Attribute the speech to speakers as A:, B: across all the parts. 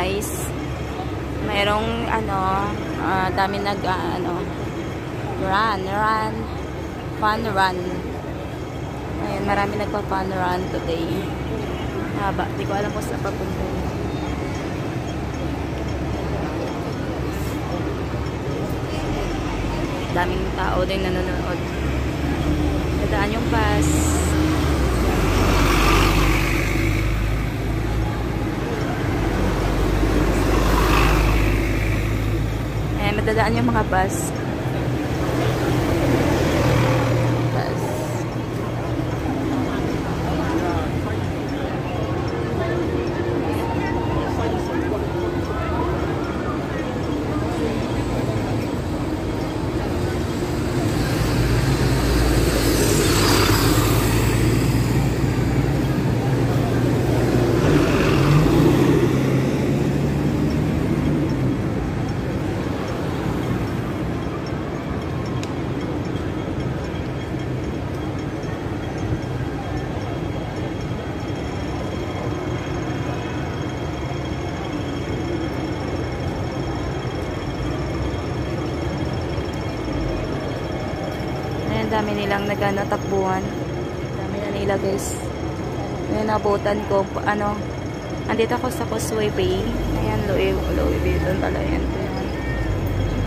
A: guys. Mayroong dami fun run. Ayun, marami nagpa-fun run today. Haba, di ko alam kung saan papunta. Daming tao din nanonood. Dadaan yung bus. Ayan, madadaan yung mga bus. Dami nilang takbuhan. Dami na nila guys. Ngayon nabutan ko. Andito ako sa Causeway Bay. Ayan, Louis Bay. Doon pala yan.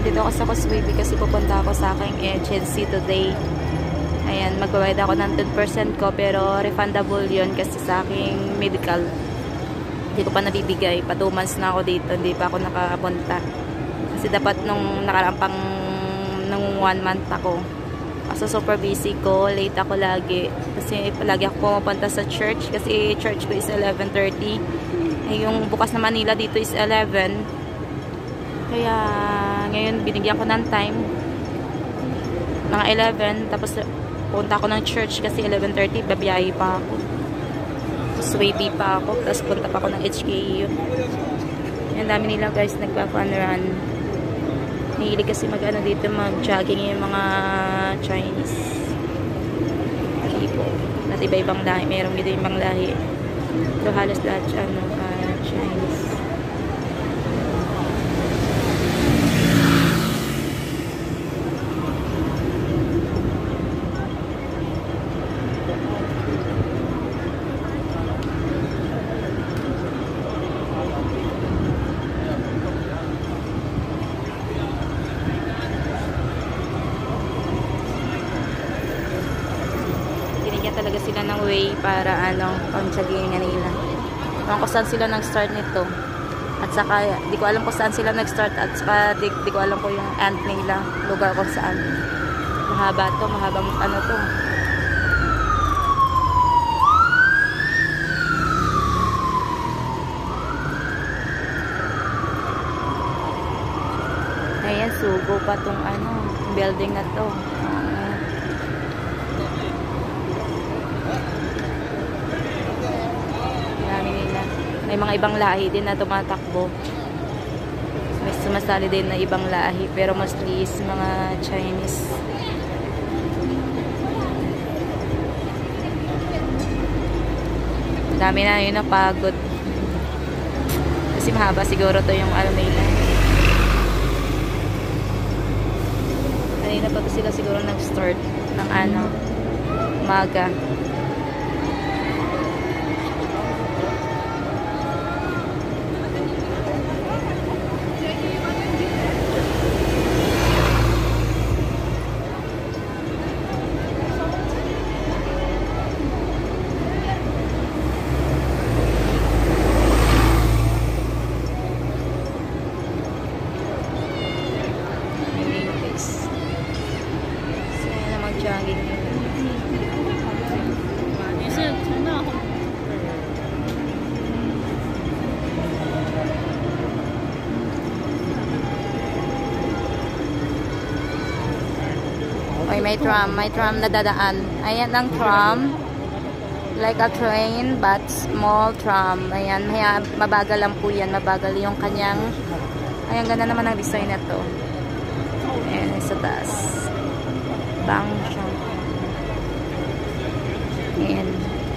A: Andito ako sa Causeway Bay kasi pupunta ako sa aking agency today. Ayan, magbabayad ako ng 10% ko pero refundable yun kasi sa aking medical. Hindi ko pa nabibigay. Pa 2 months na ako dito. Hindi pa ako nakapunta. Kasi dapat nung nakarampang 1 month ako. So super busy ko, late ako lagi kasi palagi ako pumunta sa church kasi church ko is 11:30. Yung bukas na Manila dito is 11. Kaya ngayon binigyan ko ng time mga 11 tapos punta ako ng church kasi 11:30 babiyahe pa ako. Swaybe pa ako tapos punta pa ako ng HKU. Ang dami nila guys nagpa-fun run. Mahilig kasi dito mag-jogging yung mga Chinese people. At iba-ibang lahi. Mayroong dito ibang lahi. So halos lahat Chinese. Talaga sila ng way para pang-jogging nila. Kung saan sila nag-start nito. At saka, di ko alam kung saan sila nag-start at saka di ko alam kung yung end nila. Lugar kung saan. Mahaba to, mahabang to. Ayan, sugo pa tong building na to. May mga ibang lahi din na tumatakbo. May sumasali din na ibang lahi. Pero mostly is mga Chinese. Dami na yun napagod. Kasi mahaba siguro to yung nila. Kanina pa sila siguro nag-start ng umaga. May tram na dadaan. Ayan ang tram. Like a train, but small tram. Ayan, mabagal lang po yan. Mabagal yung kanyang. Ayan, ganda naman ang design na to. Ayan, sa taas. Bang siya. Ayan,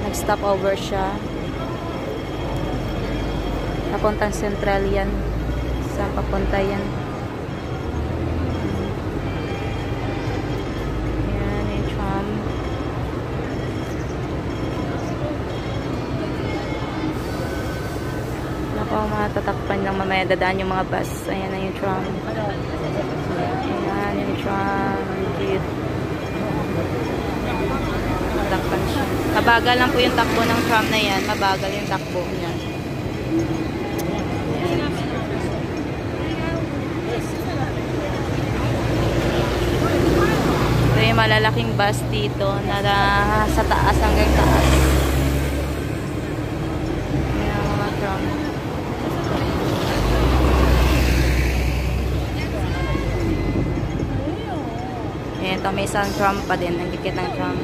A: nag-stop over siya. Papuntang Central yan. Saan papunta yan? Ayan, yung tram. Naku, matatakpan lang mamaya. Dadaan yung mga bus. Ayan na yung tram. Ayan yung tram. Cute. Takpan siya. Mabagal lang po yung takbo ng tram na yan. Mabagal yung takbo niya. Ito yung malalaking bus dito na sa taas hanggang taas. Ayan ang mga tram. Ayan, ito may isang tram pa din. Ang dikit ng tram.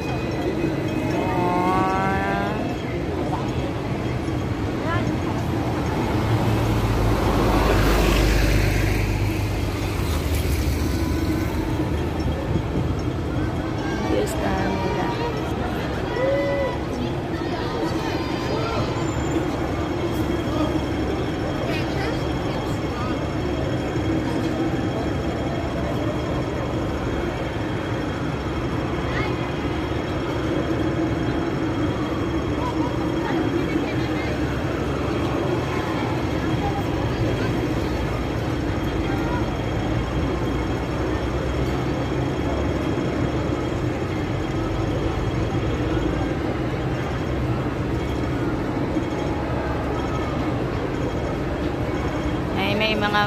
A: May mga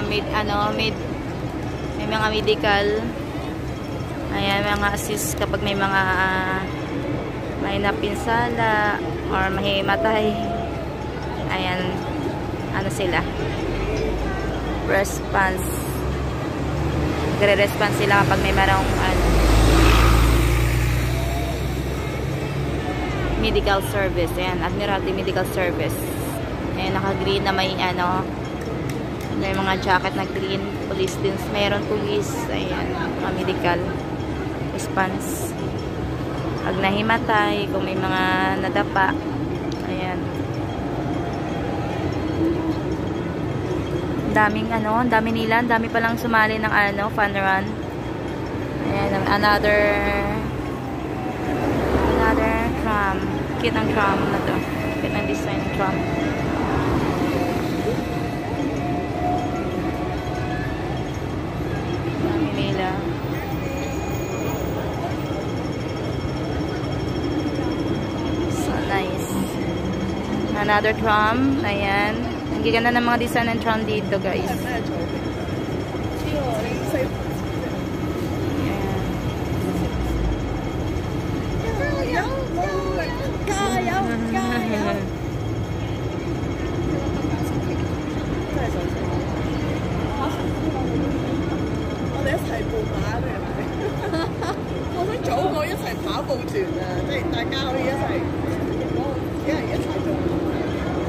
A: may mga medical. Ayan, mga assist kapag may mga may napinsala or mahimatay. Ayan, ano sila, response, gre-response sila kapag may marang medical service. Ayan, Admiralty Medical Service. Ayan, naka-green na may may mga jacket na green. Police din. Mayroon police. Ayan. Mga medical response. Pag nahimatay, kung may mga nadapa. Ayan. Daming dami nila. Dami palang sumali ng fun run. Ayan. Another tram. Cute ang tram na to. Cute ang design ng tram. So nice. Another tram. Ayan. Ang giganda ng mga design ng tram dito, guys.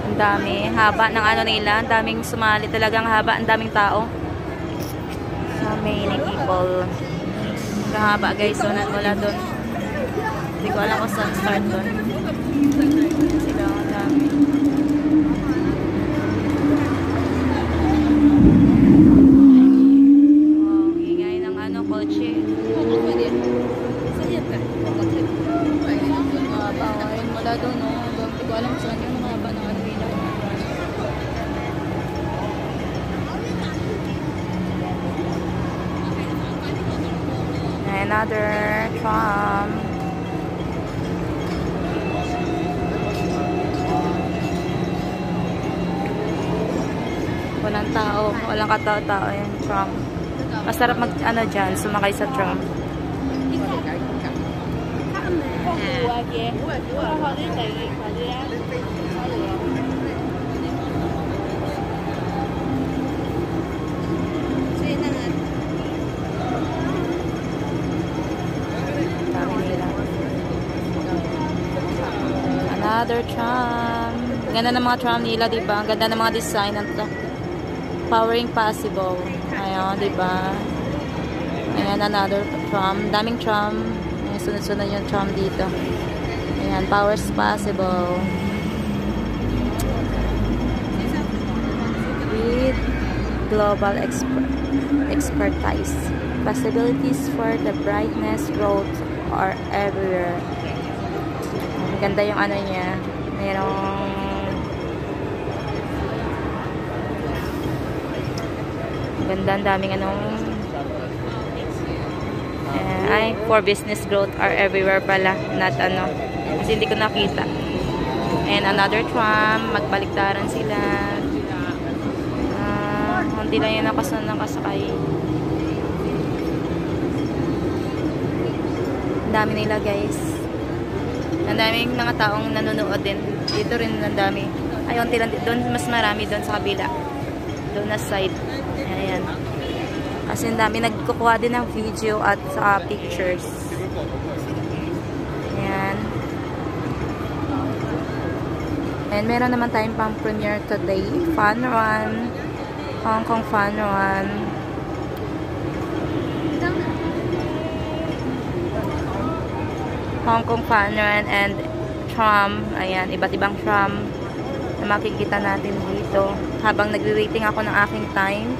A: Ang dami, haba ng nila, ang daming sumali, talagang haba, ang daming tao. So many people. Ang haba, guys, so mula doon. Hindi ko alam kung saan start doon. Sila, ang dami. Wow, ingay ng kotse. Ayun, mula doon, no? Hindi ko alam saan yung haba ng nila. Another tram. Walang tao, walang katao-tao yung tram. Masarap dyan, sumakay sa tram. Another tram. Ganda ng mga tram nila, diba? Ang ganda ng mga design ng powering possible. Ayan, diba? Ayan, another tram. Daming tram. Ayan, sunod-sunod yung tram dito. Ayan, powers possible. with global expertise. Possibilities for the brightness growth are everywhere. Ganda yung ano niya. Merong ganda, ang daming anong ay, for business growth are everywhere pala, not ano, kasi hindi ko nakita. And another tram, magbaliktaran sila. Hindi lang yun nakasakay. Ang dami nila guys. Ang daming mga taong nanonood din. Dito rin ang dami. Ay, unti lang. Doon mas marami doon sa kabila. Doon na side. Ayan. Kasi ang dami nagkukuha din ng video at sa pictures. Ayan. And meron naman tayong pang premiere today. Fun Run. Hong Kong Fun Run. Hong Kong Fun Run and tram. Ayan, iba't ibang tram na makikita natin dito. Habang nagre-rating ako ng aking time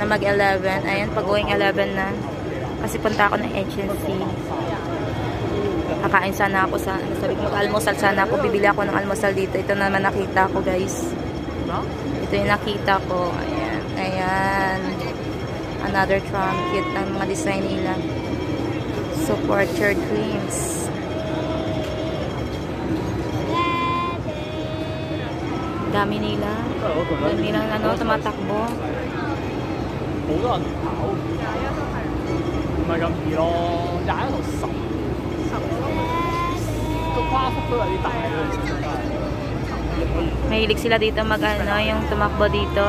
A: na mag-11. Ayan, pag-going 11 na. Kasi punta ako ng agency. Kakain sana ako sa, sabi ko mag-almusal sana ako. Bibili ako ng almusal dito. Ito naman nakita ko guys. Ito yung nakita ko. Ayan. Ayan. Another tram. Cute ang mga design nila. Support your dreams. Dami nila. Dami nilang ano, tumatakbo. Mahilig sila dito mag-ano, yung tumakbo dito.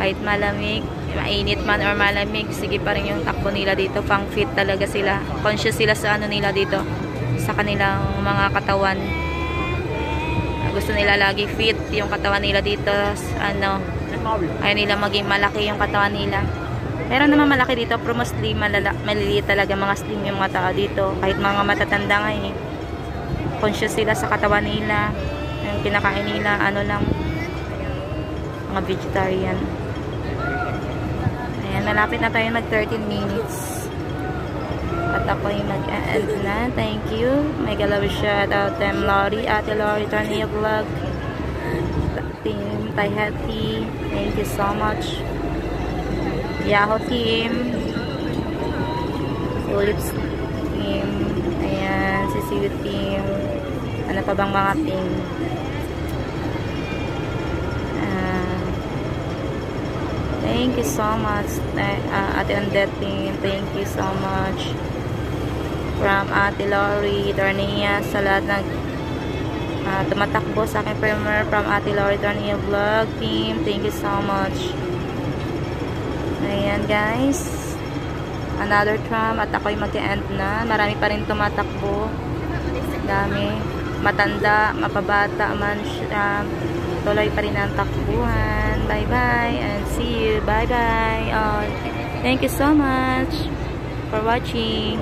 A: Kahit malamig, mainit man or malamig, sige pa rin yung takbo nila dito. Pang fit talaga sila. Conscious sila sa ano nila dito. Sa kanilang mga katawan. Gusto nila lagi fit yung katawan nila dito. Ano, ayaw nila maging malaki yung katawan nila. Meron naman malaki dito, pero mostly maliliit talaga mga slim yung mga tao dito. Kahit mga matatanda nga eh. Conscious sila sa katawan nila. Yung kinakain nila, ano lang, mga vegetarian. Ayan, malapit na tayo mag 13 minutes. At ako yung mag-end na. Thank you. Mega love shout out to Lori, Ate Lori, Tanya Vlog, Team Tahati. Thank you so much. Yahoo Team, Philips Team, ayan, CCU Team, ano pa bang mga team? Thank you so much, Ate Andet Team. Thank you so much. From Ate Lori, Darnia, sa lahat ng tumatakbo sa aking premiere. From Ate Lori, Darnia Vlog Team. Thank you so much. Ayan guys. Another tram at ako'y mag-end na. Marami pa rin tumatakbo. Dami. Matanda, mapabata man siya. Tuloy pa rin ang takbuhan. Bye bye and see you. Bye bye all. Thank you so much for watching.